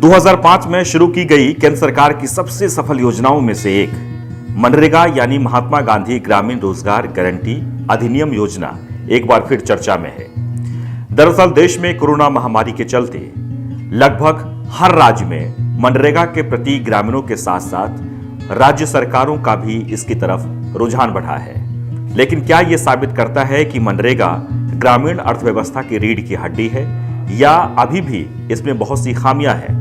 2005 में शुरू की गई केंद्र सरकार की सबसे सफल योजनाओं में से एक मनरेगा यानी महात्मा गांधी ग्रामीण रोजगार गारंटी अधिनियम योजना एक बार फिर चर्चा में है। दरअसल देश में कोरोना महामारी के चलते लगभग हर राज्य में मनरेगा के प्रति ग्रामीणों के साथ साथ राज्य सरकारों का भी इसकी तरफ रुझान बढ़ा है। लेकिन क्या यह साबित करता है कि मनरेगा ग्रामीण अर्थव्यवस्था की रीढ़ की हड्डी है या अभी भी इसमें बहुत सी खामियां हैं?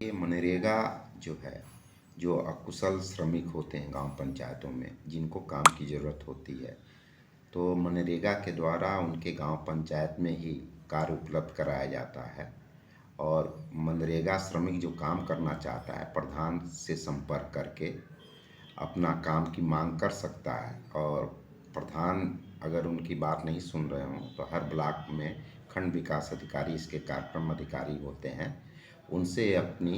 ये मनरेगा जो है, जो अकुशल श्रमिक होते हैं गांव पंचायतों में, जिनको काम की ज़रूरत होती है, तो मनरेगा के द्वारा उनके गांव पंचायत में ही कार्य उपलब्ध कराया जाता है। और मनरेगा श्रमिक जो काम करना चाहता है, प्रधान से संपर्क करके अपना काम की मांग कर सकता है। और प्रधान अगर उनकी बात नहीं सुन रहे हों तो हर ब्लॉक में खंड विकास अधिकारी, इसके कार्यक्रम अधिकारी होते हैं, उनसे अपनी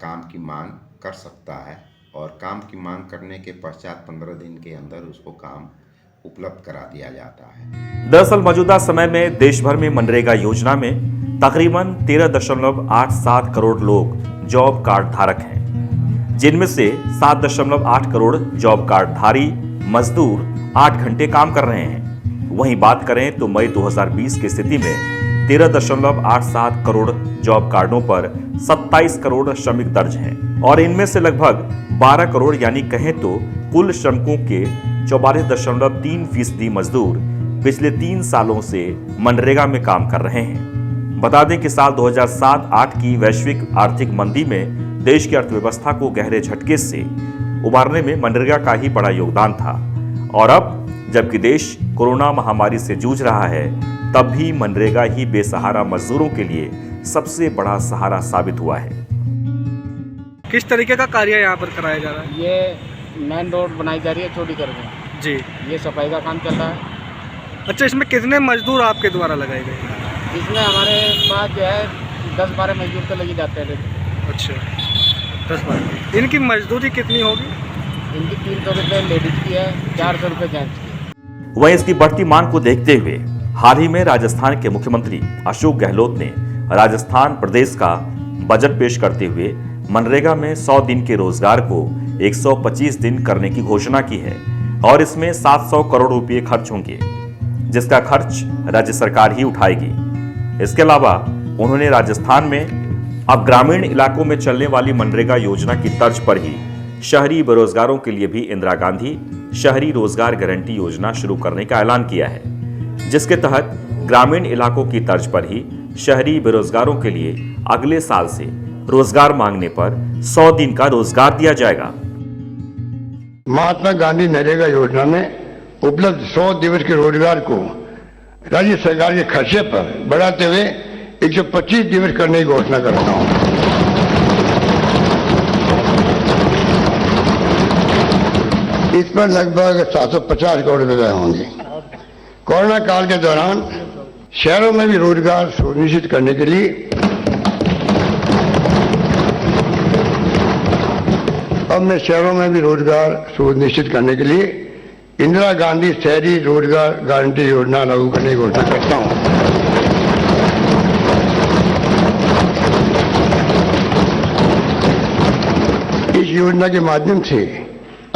काम की मांग कर सकता है। और काम की मांग करने के पश्चात 15 दिन के अंदर उसको काम उपलब्ध करा दिया जाता है। दरअसल मौजूदा समय में देश भर में मनरेगा योजना में तकरीबन 13.87 करोड़ लोग जॉब कार्ड धारक हैं, जिनमें से 7.8 करोड़ जॉब कार्ड धारी मजदूर 8 घंटे काम कर रहे हैं। वहीं बात करें तो मई 2020 की स्थिति में 13.87 करोड़ जॉब कार्डों पर 27 करोड़ श्रमिक दर्ज हैं और इनमें से लगभग 12 करोड़ यानी कहें तो कुल श्रमिकों के 44.3% मजदूर पिछले 3 सालों से मनरेगा में काम कर रहे हैं। बता दें कि साल 2007-8 की वैश्विक आर्थिक मंदी में देश की अर्थव्यवस्था को गहरे झटके से उबारने में मनरेगा का ही बड़ा योगदान था। और अब जबकि देश कोरोना महामारी से जूझ रहा है, तब भी मनरेगा ही बेसहारा मजदूरों के लिए सबसे बड़ा सहारा साबित हुआ है। किस तरीके का कार्य यहाँ पर कराया जा रहा है? ये मेन रोड बनाई जा रही है चौड़ी करके जी, ये सफाई का काम चल रहा है। अच्छा, इसमें कितने मजदूर आपके द्वारा लगाए गए? इसमें हमारे पास जो है 10-12 मजदूर तो लगे जाते हैं। अच्छा, 10-12। इनकी मजदूरी कितनी होगी? इनकी 300 रुपये लेडीज की है, 400 रुपये जेंट्स की। वहीं इसकी बढ़ती मांग को देखते हुए हाल ही में राजस्थान के मुख्यमंत्री अशोक गहलोत ने राजस्थान प्रदेश का बजट पेश करते हुए मनरेगा में 100 दिन के रोजगार को 125 दिन करने की घोषणा की है और इसमें 700 करोड़ रुपए खर्च होंगे, जिसका खर्च राज्य सरकार ही उठाएगी। इसके अलावा उन्होंने राजस्थान में अब ग्रामीण इलाकों में चलने वाली मनरेगा योजना की तर्ज पर ही शहरी बेरोजगारों के लिए भी इंदिरा गांधी शहरी रोजगार गारंटी योजना शुरू करने का ऐलान किया है, जिसके तहत ग्रामीण इलाकों की तर्ज पर ही शहरी बेरोजगारों के लिए अगले साल से रोजगार मांगने पर 100 दिन का रोजगार दिया जाएगा। महात्मा गांधी नरेगा योजना में उपलब्ध 100 दिवस के रोजगार को राज्य सरकार के खर्चे पर बढ़ाते हुए 125 दिवस करने की घोषणा करता हूं। इस पर लगभग 750 करोड़ रुपए होंगे। कोरोना काल के दौरान शहरों में भी रोजगार सुनिश्चित करने के लिए सुनिश्चित करने के लिए इंदिरा गांधी शहरी रोजगार गारंटी योजना लागू करने की घोषणा करता हूं। इस योजना के माध्यम से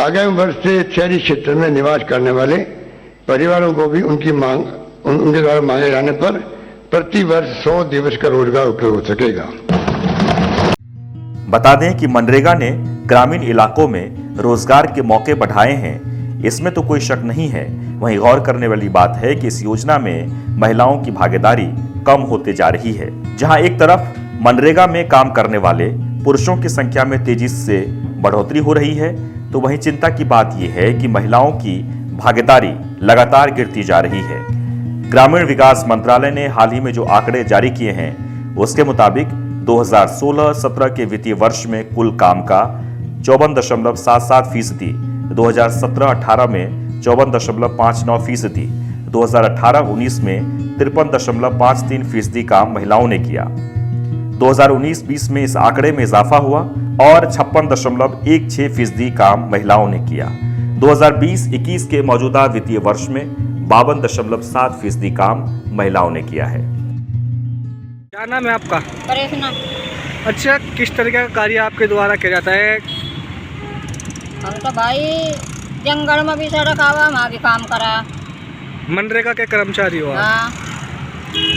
आगामी वर्ष से शहरी क्षेत्र में निवास करने वाले परिवारों को भी उनके द्वारा मांगे जाने पर प्रति वर्ष 100 दिवस का रोजगार उपलब्ध हो सकेगा। बता दें कि मनरेगा ने ग्रामीण इलाकों में रोजगार के मौके बढ़ाए हैं, इसमें तो कोई शक नहीं है। वहीं गौर करने वाली बात है कि इस योजना में महिलाओं की भागीदारी कम होते जा रही है। जहां एक तरफ मनरेगा में काम करने वाले पुरुषों की संख्या में तेजी से बढ़ोतरी हो रही है, तो वहीं चिंता की बात यह है कि महिलाओं की भागीदारी लगातार गिरती जा रही है। ग्रामीण विकास मंत्रालय ने हाल ही में जो आंकड़े जारी किए हैं, उसके मुताबिक 2016-17 के वित्तीय वर्ष में कुल काम का 54.77%, 2017-18 में 54.59%, 2018-19 में 53.53% काम महिलाओं ने किया। 2019-20 में इस आंकड़े में इजाफा हुआ और 56.16% काम महिलाओं ने किया। 2020-21 के मौजूदा वित्तीय वर्ष में 52.7% काम महिलाओं ने किया है। क्या नाम है आपका? परेशना। अच्छा, किस तरीके का कार्य आपके द्वारा किया जाता है? हम तो भाई जंगल में भी सड़क आवा, वहाँ भी काम करा। मनरेगा के कर्मचारी हो आप? हाँ,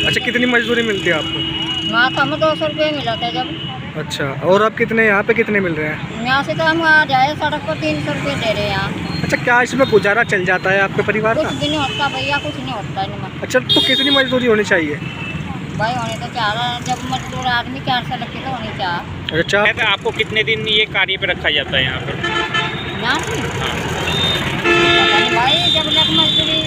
अच्छा, कितनी मजदूरी मिलती है आपको? वहाँ तो हमें 200 रुपये मिला था जब। अच्छा, और आप कितने यहाँ पे कितने मिल रहे हैं? यहाँ से तो हम आ जाए सड़क पर 300 रुपये दे रहे हैं यहाँ। अच्छा, क्या इसमें गुजारा चल जाता है आपके परिवार कुछ का? भी नहीं होता भैया, कुछ नहीं होता है इनमें। अच्छा, तो कितनी मजदूरी होनी चाहिए? भाई होने तो चाह रहा है, जब मजदूर आदमी 400 लग के तो होनी चाह। अच्छा, तो आपको कितने दिन ये कार्य पे रखा जाता है यहाँ पर? यहाँ से पता नहीं भाई, जब लग मजदूरी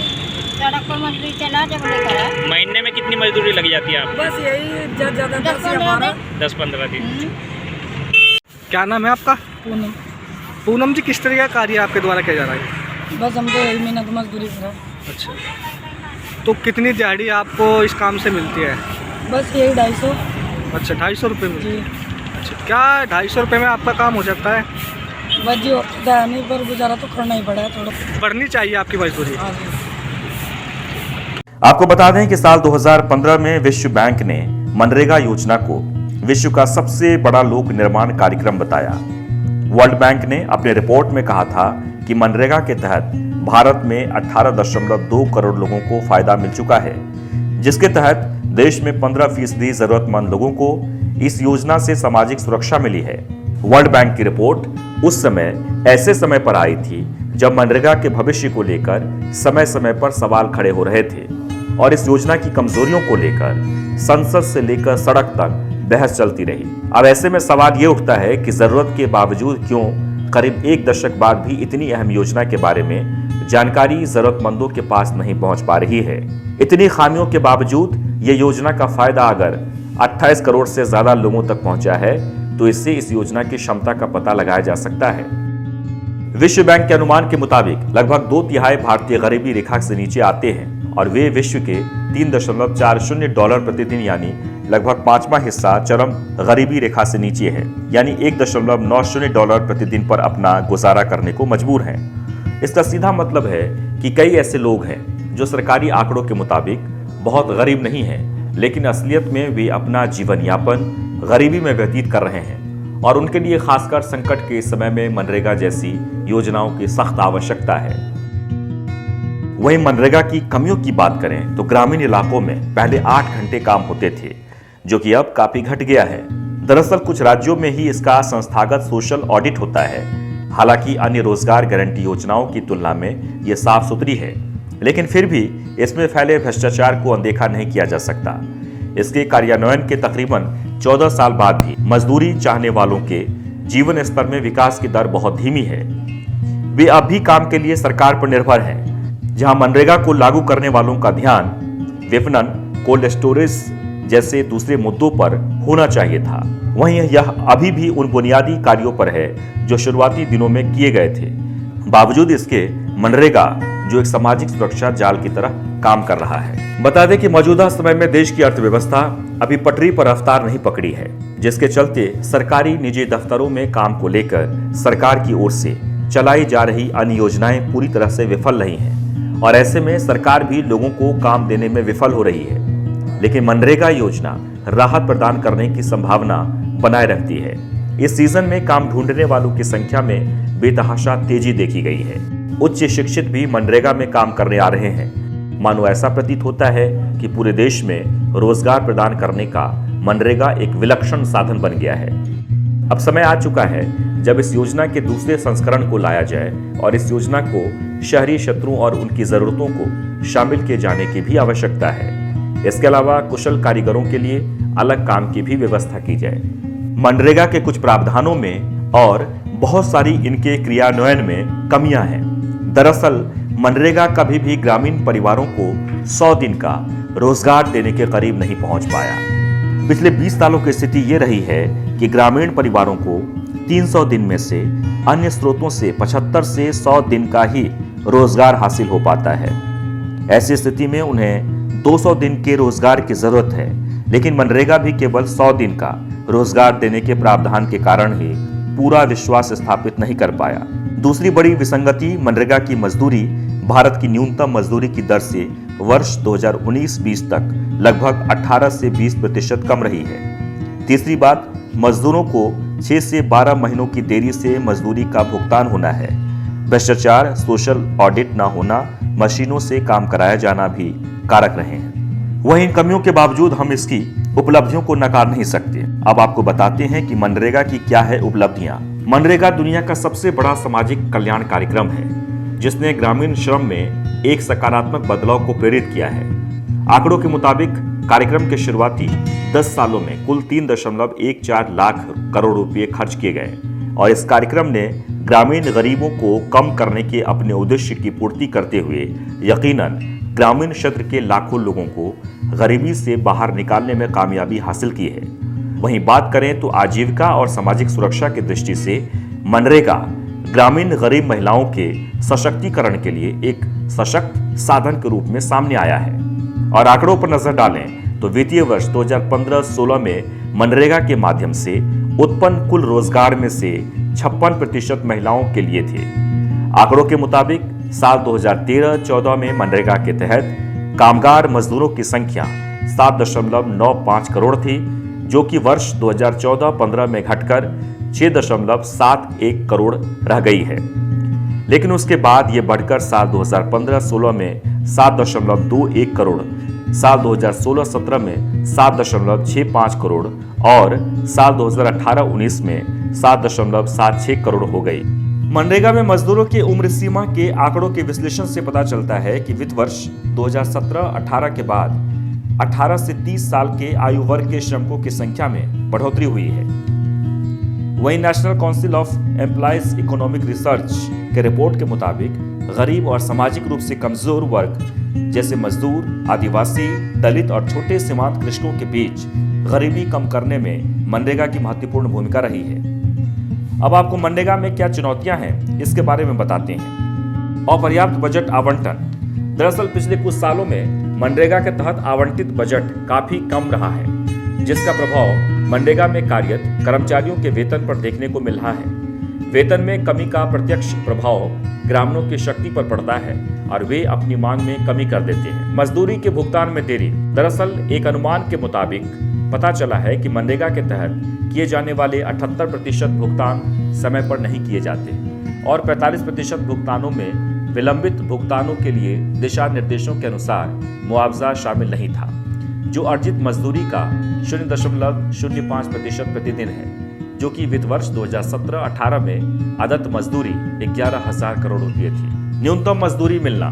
सड़क पर मजदूरी चला, जब ले करा। महीने में कितनी मजदूरी लग जाती है आपको? बस यही ज़्यादा 10-15 दिन। क्या नाम है आपका? पूनम। पूनम जी, किस तरीके का कार्य आपके द्वारा किया जा रहा है? बस हम तो यही मेहनत मजदूरी करा। अच्छा, तो कितनी दिहाड़ी आपको इस काम से मिलती है? बस यही 250। अच्छा, 250 रुपये मिलती जी। है। अच्छा, क्या 250 रुपये में आपका काम हो जाता है? बस जी होता है नहीं, पर गुजारा तो करना ही पड़ा है थोड़ा। बढ़नी चाहिए आपकी मजदूरी। हाँ जी। आपको बता दें कि साल 2015 में विश्व बैंक ने मनरेगा योजना को विश्व का सबसे बड़ा लोक निर्माण कार्यक्रम बताया। वर्ल्ड बैंक ने अपने रिपोर्ट में कहा था कि मनरेगा के तहत भारत में 18.2 करोड़ लोगों को फायदा मिल चुका है, जिसके तहत देश में 15% जरूरतमंद लोगों को इस योजना से सामाजिक सुरक्षा मिली है। वर्ल्ड बैंक की रिपोर्ट उस समय ऐसे समय पर आई थी जब मनरेगा के भविष्य को लेकर समय समय पर सवाल खड़े हो रहे थे और इस योजना की कमजोरियों को लेकर संसद से लेकर सड़क तक बहस चलती रही। अब ऐसे में सवाल ये उठता है कि जरूरत के बावजूद क्यों करीब 1 दशक बाद भी इतनी अहम योजना के बारे में जानकारी जरूरतमंदों के पास नहीं पहुंच पा रही है। इतनी खामियों के बावजूद ये योजना का फायदा अगर 28 करोड़ से ज्यादा लोगों तक पहुंचा है तो इससे इस योजना की क्षमता का पता लगाया जा सकता है। विश्व बैंक के अनुमान के मुताबिक लगभग 2/3 भारतीय गरीबी रेखा से नीचे आते हैं और वे विश्व के $3.40 प्रतिदिन यानी लगभग 5वां हिस्सा चरम गरीबी रेखा से नीचे है, यानी $1.90 प्रतिदिन पर अपना गुजारा करने को मजबूर हैं। इसका सीधा मतलब है कि कई ऐसे लोग हैं जो सरकारी आंकड़ों के मुताबिक बहुत गरीब नहीं हैं, लेकिन असलियत में वे अपना जीवन यापन गरीबी में व्यतीत कर रहे हैं और उनके लिए खासकर संकट के समय में मनरेगा जैसी योजनाओं की सख्त आवश्यकता है। वहीं मनरेगा की कमियों की बात करें तो ग्रामीण इलाकों में पहले 8 घंटे काम होते थे, जो कि अब काफी घट गया है। दरअसल कुछ राज्यों में ही इसका संस्थागत सोशल ऑडिट होता है। हालांकि अन्य रोजगार गारंटी योजनाओं की तुलना में ये साफ सुथरी है, लेकिन फिर भी इसमें फैले भ्रष्टाचार को अनदेखा नहीं किया जा सकता। इसके कार्यान्वयन के तकरीबन 14 साल बाद भी मजदूरी चाहने वालों के जीवन स्तर में विकास की दर बहुत धीमी है। वे अब भी काम के लिए सरकार पर निर्भर हैं, जहां मनरेगा को लागू करने वालों का ध्यान विपणन, कोल्ड स्टोरेज जैसे दूसरे मुद्दों पर होना चाहिए था। वहीं यह अभी भी उन बुनियादी कार्यों पर है जो शुरुआती दिनों में किए गए थे। बावजूद इसके मनरेगा जो एक सामाजिक सुरक्षा जाल की तरह काम कर रहा है। बता दें कि मौजूदा समय में देश की अर्थव्यवस्था अभी पटरी पर रफ्तार नहीं पकड़ी है, जिसके चलते सरकारी निजी दफ्तरों में काम को लेकर सरकार की ओर से चलाई जा रही अन्य योजनाएं पूरी तरह से विफल रही हैं और ऐसे में सरकार भी लोगों को काम देने में विफल हो रही है। लेकिन मनरेगा योजना राहत प्रदान करने की संभावना बनाए रखती है। इस सीजन में काम ढूंढने वालों की संख्या में बेतहाशा तेजी देखी गई है। उच्च शिक्षित भी मनरेगा में काम करने आ रहे हैं। मानो ऐसा प्रतीत होता है कि पूरे देश में रोजगार प्रदान करने का मनरेगा एक विलक्षण साधन बन गया है। अब समय आ चुका है जब इस योजना के दूसरे संस्करण को लाया जाए और इस योजना को शहरी क्षेत्रों और उनकी जरूरतों को शामिल किए जाने की भी आवश्यकता है। इसके अलावा कुशल कारीगरों के लिए अलग काम की भी व्यवस्था की जाए। मनरेगा के कुछ प्रावधानों में और बहुत सारी इनके क्रियान्वयन में कमियां हैं। दरअसल मनरेगा कभी भी ग्रामीण परिवारों को 100 दिन का रोजगार देने के करीब नहीं पहुंच पाया। पिछले 20 सालों की स्थिति ये रही है कि ग्रामीण परिवारों को 300 दिन में से अन्य स्रोतों से 75 से 100 दिन का ही रोजगार हासिल हो पाता है। ऐसी स्थिति में उन्हें 200 दिन के रोजगार की जरूरत है, लेकिन मनरेगा भी केवल 100 दिन का रोजगार देने के प्रावधान के कारण ही पूरा विश्वास स्थापित नहीं कर पाया। दूसरी बड़ी विसंगति मनरेगा की मजदूरी भारत की न्यूनतम मजदूरी की दर से वर्ष 2019-20 तक लगभग 18 से 20% कम रही है। तीसरी बात, मजदूरों को 6 से 12 महीनों की देरी से मजदूरी का भुगतान होना है। भ्रष्टाचार, सोशल ऑडिट न होना, मशीनों से काम कराया जाना भी कारक रहे हैं। वहीं इन कमियों के बावजूद हम इसकी उपलब्धियों को नकार नहीं सकते। अब आपको बताते हैं कि मनरेगा की क्या है उपलब्धियां। मनरेगा दुनिया का सबसे बड़ा सामाजिक कल्याण कार्यक्रम है, जिसने ग्रामीण श्रम में एक सकारात्मक बदलाव को प्रेरित किया है। आंकड़ों के मुताबिक कार्यक्रम के शुरुआती 10 सालों में कुल 3.14 लाख करोड़ रुपए खर्च किए गए और इस कार्यक्रम ने ग्रामीण गरीबों को कम करने के अपने उद्देश्य की पूर्ति करते हुए यकीनन ग्रामीण क्षेत्र के लाखों लोगों को गरीबी से बाहर निकालने में कामयाबी हासिल की है। वहीं बात करें तो आजीविका और सामाजिक सुरक्षा की दृष्टि से मनरेगा ग्रामीण गरीब महिलाओं के सशक्तिकरण के लिए एक सशक्त साधन के रूप में सामने आया है। और आंकड़ों पर नजर डालें तो वित्तीय वर्ष 2015-16 में मनरेगा के माध्यम से उत्पन्न कुल रोजगार में से 56% महिलाओं के लिए थे। आंकड़ों के मुताबिक साल 2013-14 में मनरेगा के तहत कामगार मजदूरों की संख्या 7.95 करोड़ थी, जो कि वर्ष 2014-15 में घटकर 6.71 करोड़ रह गई है। लेकिन उसके बाद ये बढ़कर साल 2015-16 में 7.21 करोड़, साल 2016-17 में 7.65 करोड़ और साल 2018-19 में 7.76 करोड़ हो गई। मनरेगा में मजदूरों की उम्र सीमा के आंकड़ों के विश्लेषण से पता चलता है कि वित्त वर्ष 2017-18 के बाद 18 से 30 साल के आयु वर्ग के श्रमिकों की संख्या में बढ़ोतरी हुई है। वहीं national council of employees economic research के रिपोर्ट के मुताबिक गरीब और सामाजिक रूप से कमजोर वर्ग जैसे मजदूर, आदिवासी, दलित और छोटे सीमांत कृषकों के बीच गरीबी कम करने में मनरेगा की महत्वपूर्ण भूमिका रही है। अब आपको मनरेगा में क्या चुनौतियां हैं, इसके बारे में बताते हैं। अपर्याप्त बजट आवंटन। दरअसल पिछले कुछ सालों में मनरेगा के तहत आवंटित बजट काफी कम रहा है, जिसका प्रभाव मनरेगा में कार्यरत कर्मचारियों के वेतन पर देखने को मिल रहा है। वेतन में कमी का प्रत्यक्ष प्रभाव ग्रामीणों की शक्ति पर पड़ता है और वे अपनी मांग में कमी कर देते हैं। मजदूरी के भुगतान में देरी। दरअसल एक अनुमान के मुताबिक पता चला है कि मनरेगा के तहत किए जाने वाले 78% भुगतान समय पर नहीं किए जाते और 45% भुगतानों में विलंबित भुगतानों के लिए दिशा निर्देशों के अनुसार मुआवजा शामिल नहीं था, जो अर्जित मजदूरी का 0.05% प्रतिदिन है, जो कि वित्त वर्ष 2017-18 में आदत मजदूरी 11,000 करोड़ रुपये थी। न्यूनतम मजदूरी मिलना।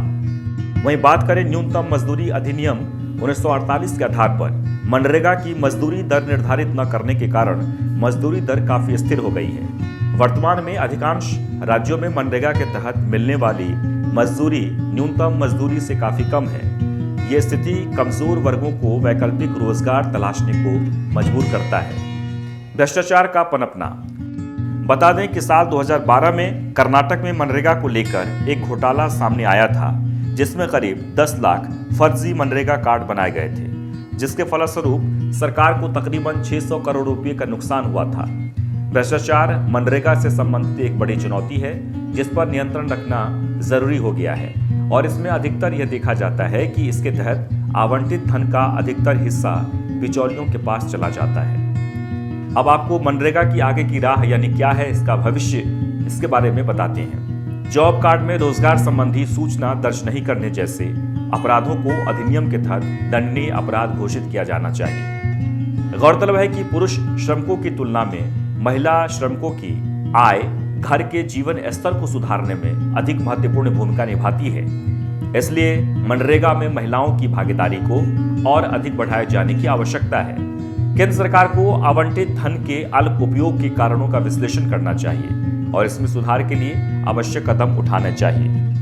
वहीं बात करें न्यूनतम मजदूरी अधिनियम 1948 के आधार पर मनरेगा की मजदूरी दर निर्धारित न करने के कारण मजदूरी दर काफी स्थिर हो गई है। वर्तमान में अधिकांश राज्यों में मनरेगा के तहत मिलने वाली मजदूरी न्यूनतम मजदूरी से काफी कम है। ये स्थिति कमजोर वर्गों को वैकल्पिक रोजगार तलाशने को मजबूर करता है। भ्रष्टाचार का पनपना। बता दें कि साल 2012 में कर्नाटक में मनरेगा को लेकर एक घोटाला सामने आया था, जिसमें करीब 10 लाख फर्जी मनरेगा कार्ड बनाए गए थे, जिसके फलस्वरूप सरकार को तकरीबन 600 करोड़ रुपए का नुकसान हुआ था। भ्रष्टाचार मनरेगा से संबंधित एक बड़ी चुनौती है, जिस पर नियंत्रण रखना जरूरी हो गया है और इसमें अधिकतर यह देखा जाता है कि इसके तहत आवंटित धन का अधिकतर हिस्सा बिचौलियों के पास चला जाता है। अब आपको मनरेगा की आगे की राह यानी क्या है इसका भविष्य, इसके बारे में बताते हैं। जॉब कार्ड में रोजगार संबंधी सूचना दर्ज नहीं करने जैसे अपराधों को अधिनियम के तहत दंडनीय अपराध घोषित किया जाना चाहिए। गौरतलब है कि पुरुष श्रमिकों की तुलना में महिला श्रमिकों की आय घर के जीवन स्तर को सुधारने में अधिक महत्वपूर्ण भूमिका निभाती है। इसलिए मनरेगा में महिलाओं की भागीदारी को और अधिक बढ़ाए जाने की आवश्यकता है। केंद्र सरकार को आवंटित धन के अल्प उपयोग के कारणों का विश्लेषण करना चाहिए और इसमें सुधार के लिए आवश्यक कदम उठाने चाहिए।